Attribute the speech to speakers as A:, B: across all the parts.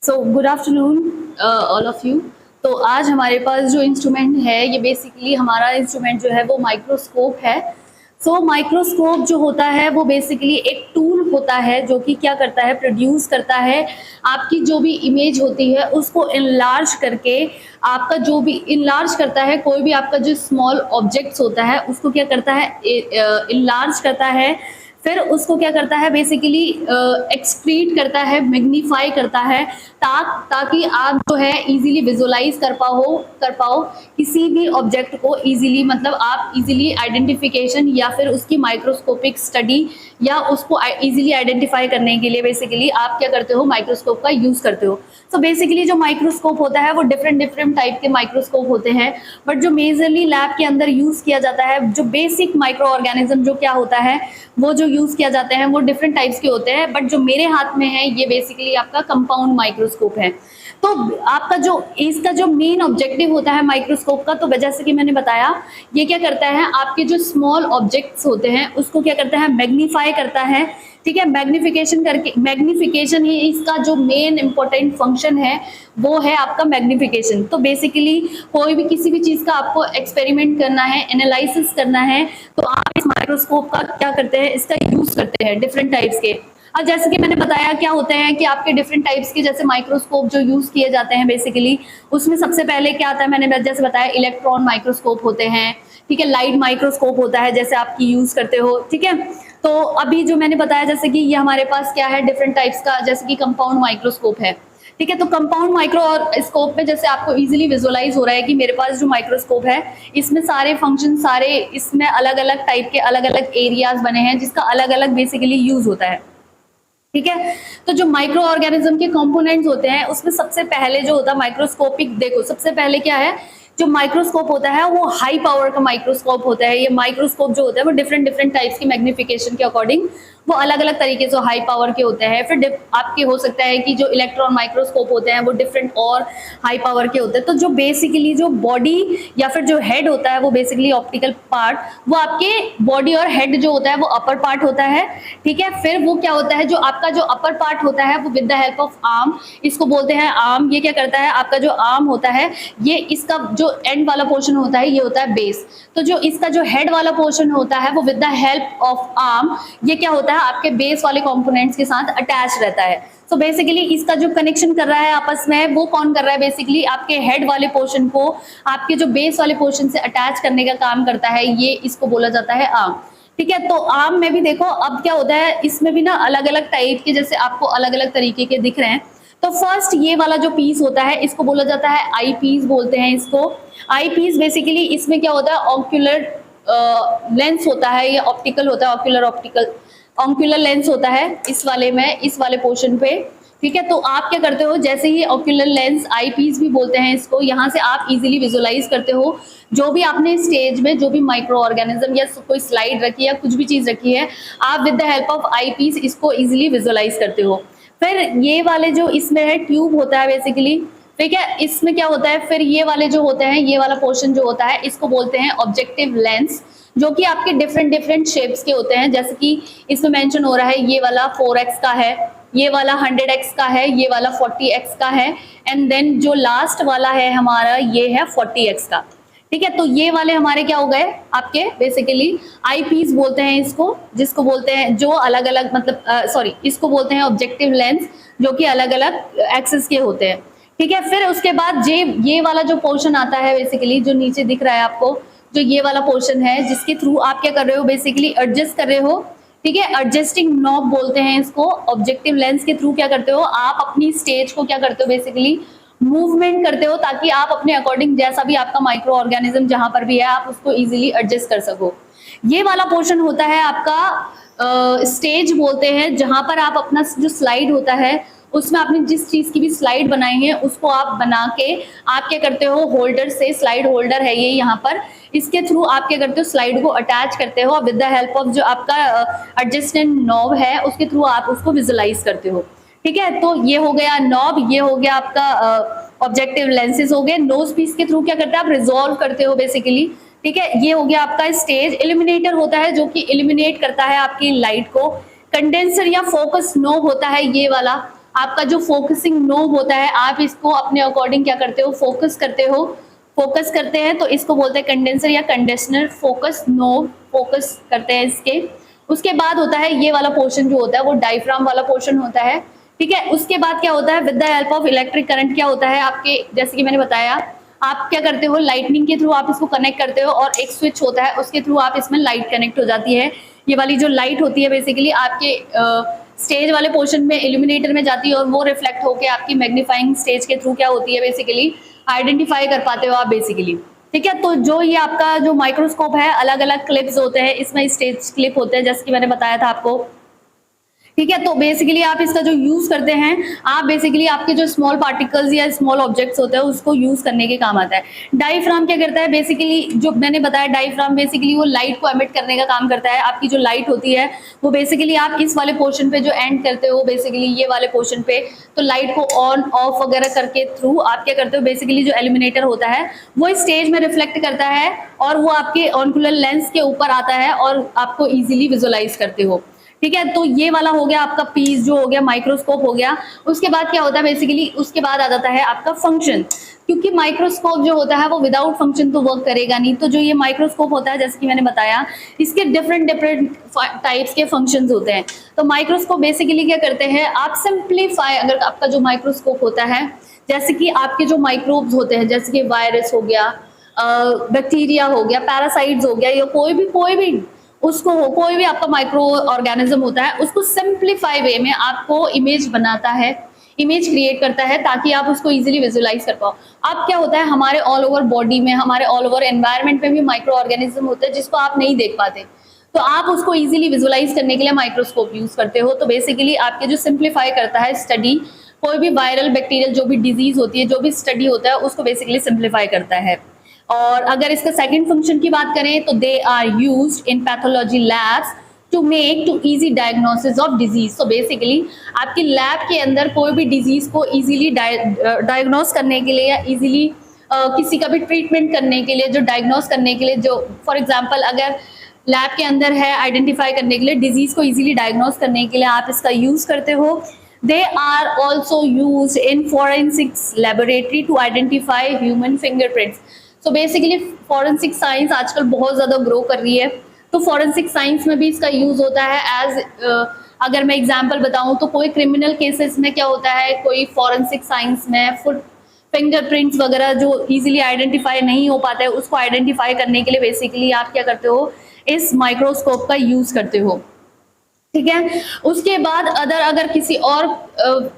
A: So good afternoon all of you. तो आज हमारे पास जो इंस्ट्रूमेंट है ये बेसिकली हमारा इंस्ट्रूमेंट जो है वो माइक्रोस्कोप है। सो माइक्रोस्कोप जो होता है वो बेसिकली एक टूल होता है जो कि क्या करता है, प्रोड्यूस करता है आपकी जो भी इमेज होती है उसको इनलार्ज करके, आपका जो भी इनलार्ज करता है, कोई भी आपका जो स्मॉल ऑब्जेक्ट्स होता है उसको क्या करता है, इनलार्ज करता है। फिर उसको क्या करता है, बेसिकली एक्सक्रीट करता है, मैग्नीफाई करता है, ताकि आप जो है इजीली विजुलाइज कर पाओ किसी भी ऑब्जेक्ट को इजीली, मतलब आप इजीली आइडेंटिफिकेशन या फिर उसकी माइक्रोस्कोपिक स्टडी या उसको इजीली आइडेंटिफाई करने के लिए बेसिकली आप क्या करते हो, माइक्रोस्कोप का यूज करते हो। तो बेसिकली जो माइक्रोस्कोप होता है वो डिफरेंट डिफरेंट टाइप के माइक्रोस्कोप होते हैं, बट जो मेजरली लैब के अंदर यूज किया जाता है, जो बेसिक माइक्रो ऑर्गेनिज्म जो क्या होता है वो जो यूज किया जाते हैं वो डिफरेंट टाइप्स के होते हैं, बट जो मेरे हाथ में है ये बेसिकली आपका कंपाउंड माइक्रोस्कोप है। तो आपका जो इसका जो मेन ऑब्जेक्टिव होता है माइक्रोस्कोप का, तो जैसे कि मैंने बताया ये क्या करता है, आपके जो स्मॉल ऑब्जेक्ट्स होते हैं उसको क्या करता है, मैग्नीफाई करता है। ठीक है, मैग्निफिकेशन करके, मैग्निफिकेशन ही इसका जो मेन इंपॉर्टेंट फंक्शन है वो है आपका मैग्निफिकेशन। तो बेसिकली कोई भी किसी भी चीज का आपको एक्सपेरिमेंट करना है, एनालिसिस करना है, तो आप इस माइक्रोस्कोप का क्या करते हैं, इसका यूज करते हैं डिफरेंट टाइप्स के। अब जैसे कि मैंने बताया क्या होते हैं कि आपके डिफरेंट टाइप्स के जैसे माइक्रोस्कोप जो यूज किए जाते हैं बेसिकली, उसमें सबसे पहले क्या आता है, मैंने जैसे बताया इलेक्ट्रॉन माइक्रोस्कोप होते हैं, ठीक है, लाइट माइक्रोस्कोप होता है जैसे आपकी यूज करते हो। ठीक है, तो अभी जो मैंने बताया जैसे कि ये हमारे पास क्या है, डिफरेंट टाइप्स का, जैसे कि कंपाउंड माइक्रोस्कोप है। ठीक है, तो कंपाउंड माइक्रोस्कोप में जैसे आपको इजीली विजुअलाइज हो रहा है कि मेरे पास जो माइक्रोस्कोप है इसमें सारे फंक्शन, सारे इसमें अलग अलग टाइप के अलग अलग एरियाज बने हैं जिसका अलग अलग बेसिकली यूज होता है। ठीक है, तो जो माइक्रो ऑर्गेनिज्म के कंपोनेंट्स होते हैं उसमें सबसे पहले जो होता है माइक्रोस्कोपिक, देखो सबसे पहले क्या है, जो माइक्रोस्कोप होता है वो हाई पावर का माइक्रोस्कोप होता है। ये माइक्रोस्कोप जो होता है वो डिफरेंट डिफरेंट टाइप्स की मैग्निफिकेशन के अकॉर्डिंग वो अलग अलग तरीके से हाई पावर के होते हैं। फिर आपके हो सकता है कि जो इलेक्ट्रॉन माइक्रोस्कोप होते हैं वो डिफरेंट और हाई पावर के होते हैं। तो जो बेसिकली जो बॉडी या फिर जो हेड होता है वो बेसिकली ऑप्टिकल पार्ट, वो आपके बॉडी और हेड जो होता है वो अपर पार्ट होता है। ठीक है, फिर वो क्या होता है, जो आपका जो अपर पार्ट होता है वो with the help of arm, इसको बोलते हैं आर्म। ये क्या करता है, आपका जो आर्म होता है ये इसका जो एंड वाला पोर्शन होता है ये होता है बेस। तो जो इसका जो हेड वाला पोर्शन होता है वो with the help of arm ये क्या होता है, आपके बेस वाले कंपोनेंट्स के साथ अटैच रहता है। तो बेसिकली इसका जो कनेक्शन कर रहा है आपस में वो कौन कर रहा है, बेसिकली आपके हेड वाले पोर्शन को आपके जो बेस वाले पोर्शन से अटैच करने का काम करता है, ये इसको बोला जाता है आर्म। ठीक है, तो आर्म में भी देखो अब क्या होता है, इसमें भी ना अलग अलग टाइप के, जैसे आपको अलग अलग तरीके के दिख रहे हैं। तो फर्स्ट ये वाला जो पीस होता है इसको बोला जाता है आई पीस बोलते हैं इसको। आई पीस बेसिकली इसमें क्या होता है, ऑक्यूलर लेंस होता है, ये ऑप्टिकल होता है, ऑक्यूलर लेंस होता है इस वाले में, इस वाले पोर्शन पे। ठीक है, तो आप क्या करते हो, जैसे ही ऑक्यूलर लेंस, आई पीस भी बोलते हैं इसको, यहाँ से आप इजीली विजुलाइज करते हो जो भी आपने स्टेज में जो भी माइक्रो ऑर्गेनिज्म या कोई स्लाइड रखी है या कुछ भी चीज रखी है, आप with the help of eyepiece इसको इजीली विजुलाइज करते हो। फिर ये वाले जो इसमें है ट्यूब होता है बेसिकली, ठीक है, इसमें क्या होता है, फिर ये वाले जो होते हैं, ये वाला पोर्शन जो होता है इसको बोलते हैं ऑब्जेक्टिव लेंस, जो कि आपके डिफरेंट डिफरेंट शेप्स के होते हैं। जैसे कि इसमें मेंशन हो रहा है ये वाला 4x का है, ये वाला 100x का है, ये वाला 40x का है, एंड देन जो लास्ट वाला है हमारा ये है 40x का। ठीक है, तो ये वाले हमारे क्या हो गए, आपके बेसिकली आई पीस बोलते हैं इसको, जिसको बोलते हैं जो अलग अलग, मतलब इसको बोलते हैं ऑब्जेक्टिव लेंस, जो कि अलग अलग एक्सिस के होते हैं। ठीक है, फिर उसके बाद ये वाला जो पोर्शन आता है बेसिकली, जो नीचे दिख रहा है आपको, जो ये वाला पोर्शन है जिसके थ्रू आप क्या कर रहे हो, बेसिकली एडजस्ट कर रहे हो। ठीक है, एडजस्टिंग नॉब बोलते हैं इसको। ऑब्जेक्टिव लेंस के थ्रू क्या करते हो, आप अपनी स्टेज को क्या करते हो, बेसिकली मूवमेंट करते हो, ताकि आप अपने अकॉर्डिंग जैसा भी आपका माइक्रो ऑर्गेनिज्म जहां पर भी है आप उसको इजीली एडजस्ट कर सको। ये वाला पोर्शन होता है आपका स्टेज बोलते हैं, जहां पर आप अपना जो स्लाइड होता है उसमें आपने जिस चीज की भी स्लाइड बनाई है उसको आप बना के आप क्या करते हो, होल्डर से, स्लाइड होल्डर है ये यहाँ पर, इसके थ्रू आप क्या करते हो, स्लाइड को अटैच करते हो विद द हेल्प ऑफ जो आपका एडजस्टमेंट नॉब है उसके थ्रू आप उसको विजुलाइज करते हो। ठीक है, तो ये हो गया नॉब, ये हो गया आपका ऑब्जेक्टिव लेंसेज हो गए। नोज पीस के थ्रू क्या करते हैं, आप रिजॉल्व करते हो बेसिकली। ठीक है, ये हो गया आपका स्टेज। इल्यूमिनेटर होता है जो कि इल्यूमिनेट करता है आपकी लाइट को। कंडेंसर या फोकस नॉब होता है ये वाला, आपका जो फोकसिंग नोब होता है, आप इसको अपने अकॉर्डिंग क्या करते हो, फोकस करते हैं, तो इसको बोलते हैं कंडेंसर या कंडीशनर। फोकस नोब फोकस करते हैं इसके। उसके बाद होता है ये वाला पोर्शन जो होता है वो डायफ्राम वाला पोर्शन होता है, ठीक है। उसके बाद क्या होता है, with the help of electric current क्या होता है आपके, जैसे कि मैंने बताया, आप क्या करते हो, लाइटनिंग के थ्रू आप इसको कनेक्ट करते हो और एक स्विच होता है उसके थ्रू आप इसमें लाइट कनेक्ट हो जाती है। ये वाली जो लाइट होती है बेसिकली आपके स्टेज वाले पोर्शन में इल्यूमिनेटर में जाती है और वो रिफ्लेक्ट होकर आपकी मैग्नीफाइंग स्टेज के थ्रू क्या होती है बेसिकली आइडेंटिफाई कर पाते हो आप बेसिकली, ठीक है। तो जो ये आपका जो माइक्रोस्कोप है, अलग अलग क्लिप्स होते हैं इसमें, स्टेज क्लिप होते हैं जैसे कि मैंने बताया था आपको, ठीक है। तो बेसिकली आप इसका जो यूज करते हैं, आप बेसिकली आपके जो स्मॉल पार्टिकल्स या स्मॉल ऑब्जेक्ट्स होते हैं उसको यूज करने के काम आता है। डायफ्राम क्या करता है बेसिकली, जो मैंने बताया डायफ्राम बेसिकली वो लाइट को एमिट करने का काम करता है। आपकी जो लाइट होती है वो बेसिकली आप इस वाले पोर्शन पे जो एंड करते हो बेसिकली ये वाले पोर्शन पे, तो लाइट को ऑन ऑफ वगैरह करके थ्रू आप क्या करते हो बेसिकली जो एल्यूमिनेटर होता है वो स्टेज में रिफ्लेक्ट करता है और वो आपके ऑनकुलर लेंस के ऊपर आता है और आपको इजीली विजुअलाइज करते हो, ठीक है। तो ये वाला हो गया आपका पीस जो हो गया, माइक्रोस्कोप हो गया। उसके बाद क्या होता है बेसिकली, उसके बाद आ जाता है आपका फंक्शन, क्योंकि माइक्रोस्कोप जो होता है वो विदाउट फंक्शन तो वर्क करेगा नहीं। तो जो ये माइक्रोस्कोप होता है जैसे कि मैंने बताया, इसके डिफरेंट टाइप्स के फंक्शंस होते हैं। तो माइक्रोस्कोप बेसिकली क्या करते हैं, आप सिंप्लीफाई, अगर आपका जो माइक्रोस्कोप होता है, जैसे कि आपके जो माइक्रोब्स होते हैं जैसे कि वायरस हो गया, बैक्टीरिया हो गया, पैरासाइट्स हो गया, या कोई भी उसको हो, कोई भी आपका माइक्रो ऑर्गेनिज्म होता है, उसको सिंप्लीफाई वे में आपको इमेज बनाता है, इमेज क्रिएट करता है ताकि आप उसको इजीली विजुअलाइज कर पाओ। अब क्या होता है, हमारे ऑल ओवर बॉडी में, हमारे ऑल ओवर एनवायरनमेंट में भी माइक्रो ऑर्गेनिज्म होते हैं जिसको आप नहीं देख पाते, तो आप उसको इजीली विजुअलाइज करने के लिए माइक्रोस्कोप यूज करते हो। तो बेसिकली आपके जो सिंप्लीफाई करता है स्टडी, कोई भी वायरल बैक्टीरियल जो भी डिजीज होती है, जो भी स्टडी होता है उसको बेसिकली सिंप्लीफाई करता है। और अगर इसका सेकंड फंक्शन की बात करें तो they are used in pathology labs to make to easy diagnosis of disease. तो बेसिकली आपकी लैब के अंदर कोई भी डिजीज को इजीली डायग्नोस करने के लिए या इजीली किसी का भी ट्रीटमेंट करने के लिए, जो डायग्नोस करने के लिए, जो फॉर एग्जांपल अगर लैब के अंदर है आइडेंटिफाई करने के लिए, डिजीज को इजीली डायग्नोस करने के लिए आप इसका यूज करते हो। They are also used in forensics laboratory to identify human fingerprints. तो बेसिकली फॉरेंसिक साइंस आजकल बहुत ज़्यादा ग्रो कर रही है, तो फॉरेंसिक साइंस में भी इसका यूज़ होता है एज, अगर मैं एग्जांपल बताऊं तो कोई क्रिमिनल केसेस में क्या होता है, कोई फॉरेंसिक साइंस में फुट फिंगरप्रिंट्स वगैरह जो इजीली आइडेंटिफाई नहीं हो पाता है, उसको आइडेंटिफाई करने के लिए बेसिकली आप क्या करते हो, इस माइक्रोस्कोप का यूज़ करते हो, ठीक है। उसके बाद अगर किसी और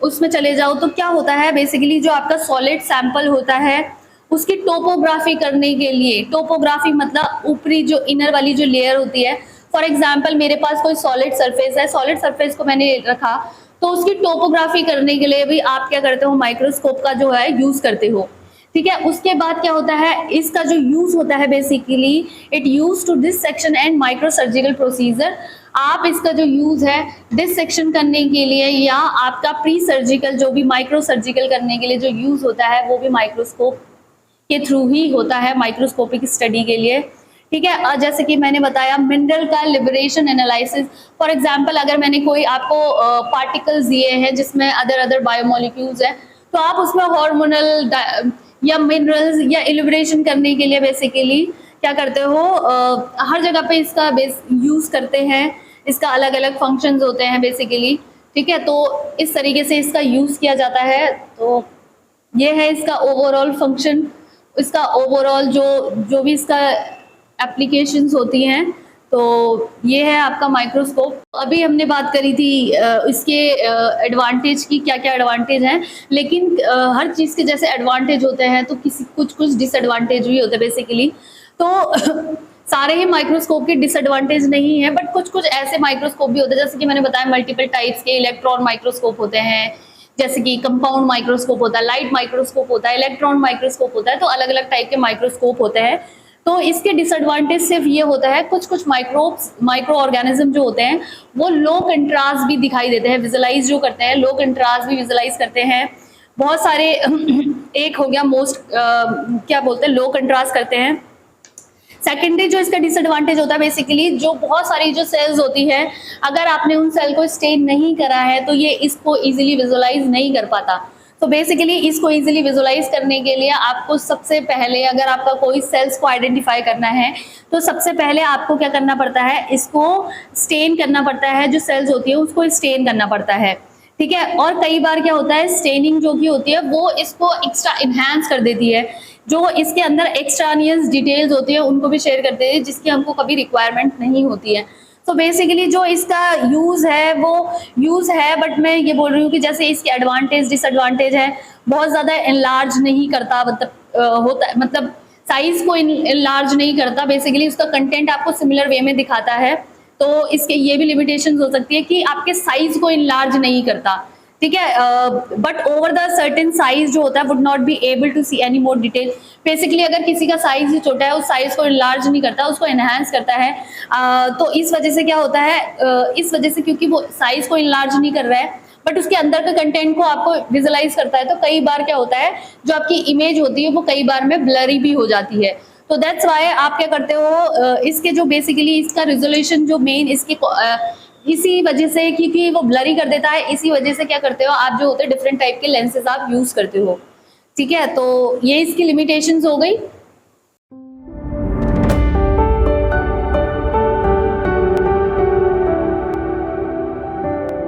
A: उसमें चले जाओ तो क्या होता है बेसिकली, जो आपका सॉलिड सैंपल होता है उसकी टोपोग्राफी करने के लिए, टोपोग्राफी मतलब ऊपरी जो इनर वाली जो लेयर होती है, फॉर एग्जांपल मेरे पास कोई सॉलिड सरफेस है, सॉलिड सरफेस को मैंने रखा, तो उसकी टोपोग्राफी करने के लिए भी आप क्या करते हो, माइक्रोस्कोप का जो है यूज करते हो, ठीक है। उसके बाद क्या होता है, इसका जो यूज होता है basically it use to dissection and micro surgical procedure. आप इसका जो यूज है डिसेक्शन करने के लिए या आपका प्री सर्जिकल जो भी माइक्रो सर्जिकल करने के लिए जो यूज होता है वो भी माइक्रोस्कोप के थ्रू ही होता है, माइक्रोस्कोपिक स्टडी के लिए, ठीक है। जैसे कि मैंने बताया मिनरल का लिबरेशन एनालिसिस, फॉर एग्जांपल अगर मैंने कोई आपको पार्टिकल्स दिए हैं जिसमें अदर बायोमोलिक्यूल्स है, तो आप उसमें हार्मोनल या मिनरल्स या इलिबरेशन करने के लिए बेसिकली क्या करते हो, हर जगह पे इसका यूज करते हैं, इसका अलग अलग फंक्शंस होते हैं बेसिकली, ठीक है। तो इस तरीके से इसका यूज किया जाता है। तो ये है इसका ओवरऑल फंक्शन, इसका ओवरऑल जो भी इसका एप्लीकेशंस होती हैं, तो ये है आपका माइक्रोस्कोप। अभी हमने बात करी थी इसके एडवांटेज की, क्या क्या एडवांटेज हैं, लेकिन हर चीज़ के जैसे एडवांटेज होते हैं तो कुछ डिसएडवांटेज भी होते हैं बेसिकली। तो सारे ही माइक्रोस्कोप के डिसएडवांटेज नहीं है, बट कुछ ऐसे माइक्रोस्कोप भी होते हैं, जैसे कि मैंने बताया मल्टीपल टाइप्स के इलेक्ट्रॉन माइक्रोस्कोप होते हैं, जैसे कि कंपाउंड माइक्रोस्कोप होता है, लाइट माइक्रोस्कोप होता है, इलेक्ट्रॉन माइक्रोस्कोप होता है, तो अलग अलग टाइप के माइक्रोस्कोप होते हैं। तो इसके डिसएडवांटेज सिर्फ ये होता है, कुछ माइक्रो ऑर्गेनिज्म जो होते हैं वो लो कंट्रास्ट भी दिखाई देते हैं, विजुअलाइज जो करते हैं लो कंट्रास्ट भी विजुअलाइज करते हैं। बहुत सारे एक हो गया मोस्ट क्या बोलते हैं, लो कंट्रास्ट करते हैं। सेकेंडरी जो इसका डिसएडवांटेज होता है बेसिकली, जो बहुत सारी जो सेल्स होती है, अगर आपने उन सेल को स्टेन नहीं करा है तो ये इसको इजीली विजुअलाइज नहीं कर पाता। तो बेसिकली इसको इजीली विजुअलाइज करने के लिए आपको सबसे पहले, अगर आपका कोई सेल्स को आइडेंटिफाई करना है तो सबसे पहले आपको क्या करना पड़ता है, इसको स्टेन करना पड़ता है, जो सेल्स होती है उसको स्टेन करना पड़ता है, ठीक है। और कई बार क्या होता है, स्टेनिंग जो की होती है वो इसको एक्स्ट्रा इनहेंस कर देती है, जो इसके अंदर एक्स्ट्रानियस डिटेल्स होती है उनको भी शेयर करते हैं जिसकी हमको कभी रिक्वायरमेंट नहीं होती है। तो बेसिकली जो इसका यूज है वो यूज है, बट मैं ये बोल रही हूँ कि जैसे इसके एडवांटेज डिसएडवांटेज है, बहुत ज्यादा इनलार्ज नहीं करता, मतलब साइज को इनलार्ज नहीं करता, बेसिकली उसका कंटेंट आपको सिमिलर वे में दिखाता है। तो इसके ये भी लिमिटेशंस हो सकती है कि आपके साइज को इनलार्ज नहीं करता, ठीक है। But over the certain size जो होता है would not be able to see any more detail. Basically अगर किसी का साइज ही छोटा है, उस साइज को इनलार्ज नहीं करता, उसको एनहांस करता है। तो इस वजह से क्या होता है, इस वजह से क्योंकि वो साइज को इनलार्ज नहीं कर रहा है बट उसके अंदर का कंटेंट को आपको विजुअलाइज करता है, तो कई बार क्या होता है, जो आपकी इमेज होती है वो कई बार में ब्लरी भी हो जाती है। तो दैट्स वाई आप क्या करते हो, इसके जो बेसिकली इसका रिजोल्यूशन जो मेन इसके इसी वजह से, क्योंकि वो ब्लरी कर देता है, इसी वजह से क्या करते हो आप, जो होते हैं डिफरेंट टाइप के लेंसेज आप यूज करते हो, ठीक है। तो ये इसकी लिमिटेशंस हो गई।